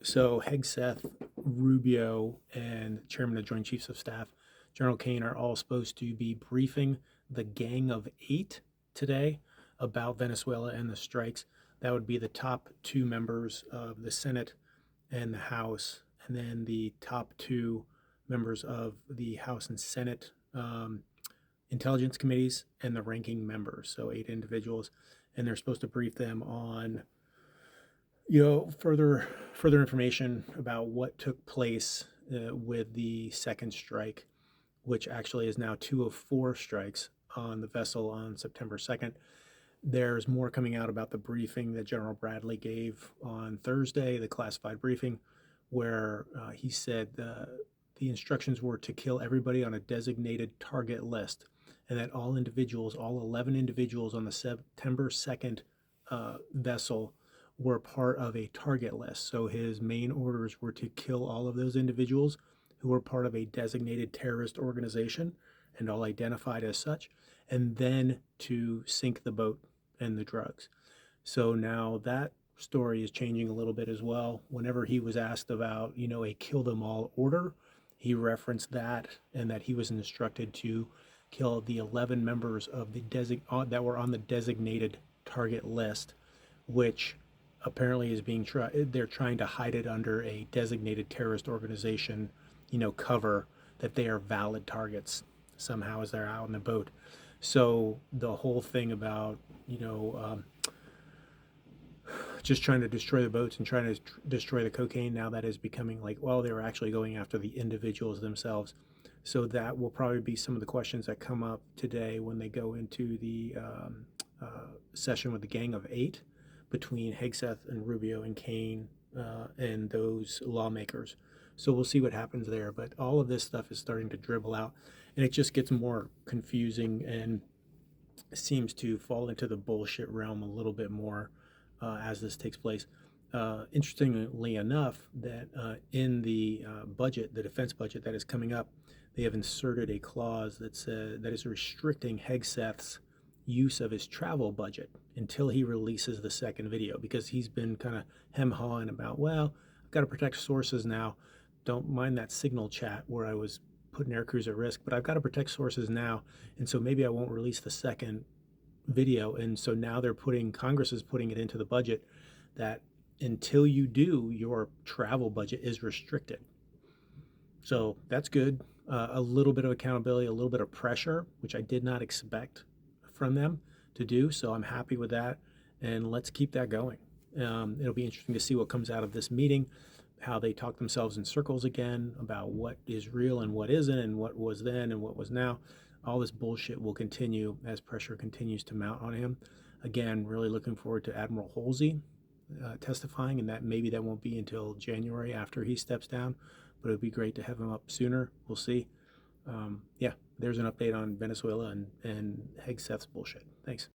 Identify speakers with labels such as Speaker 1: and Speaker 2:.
Speaker 1: So Hegseth, Rubio, and Chairman of Joint Chiefs of Staff, General Kane, are all supposed to be briefing the Gang of Eight today about Venezuela and the strikes. That would be the top two members of the Senate and the House, and then the top two members of the House and Senate intelligence committees and the ranking members. So eight individuals, and they're supposed to brief them on further information about what took place with the second strike, which actually is now two of four strikes on the vessel on September 2nd. There's more coming out about the briefing that General Bradley gave on Thursday, the classified briefing, where he said the instructions were to kill everybody on a designated target list, and that all individuals, all 11 individuals on the September 2nd vessel, were part of a target list. So his main orders were to kill all of those individuals who were part of a designated terrorist organization and all identified as such, and then to sink the boat and the drugs. So now that story is changing a little bit as well. Whenever he was asked about, a kill them all order, he referenced that and that he was instructed to kill the 11 members of the that were on the designated target list, which apparently is being they're trying to hide it under a designated terrorist organization, cover that they are valid targets somehow as they're out on the boat. So the whole thing about, just trying to destroy the boats and trying to destroy the cocaine, now that is becoming like, well, they were actually going after the individuals themselves. So that will probably be some of the questions that come up today when they go into the session with the Gang of Eight between Hegseth and Rubio and Kane and those lawmakers. So we'll see what happens there. But all of this stuff is starting to dribble out, and it just gets more confusing and seems to fall into the bullshit realm a little bit more as this takes place. Interestingly enough, that in the budget, the defense budget that is coming up, they have inserted a clause that is restricting Hegseth's use of his travel budget until he releases the second video, because he's been kind of hem-hawing about, well, I've got to protect sources now. Don't mind that signal chat where I was putting air crews at risk, but I've got to protect sources now, and so maybe I won't release the second video. And so now Congress is putting it into the budget that until you do, your travel budget is restricted. So that's good. A little bit of accountability, a little bit of pressure, which I did not expect from them to do. So I'm happy with that. And let's keep that going. It'll be interesting to see what comes out of this meeting, how they talk themselves in circles again about what is real and what isn't, and what was then and what was now. All this bullshit will continue as pressure continues to mount on him. Again, really looking forward to Admiral Halsey testifying, and that maybe that won't be until January after he steps down, but it would be great to have him up sooner. We'll see. Yeah, there's an update on Venezuela and Hegseth's bullshit. Thanks.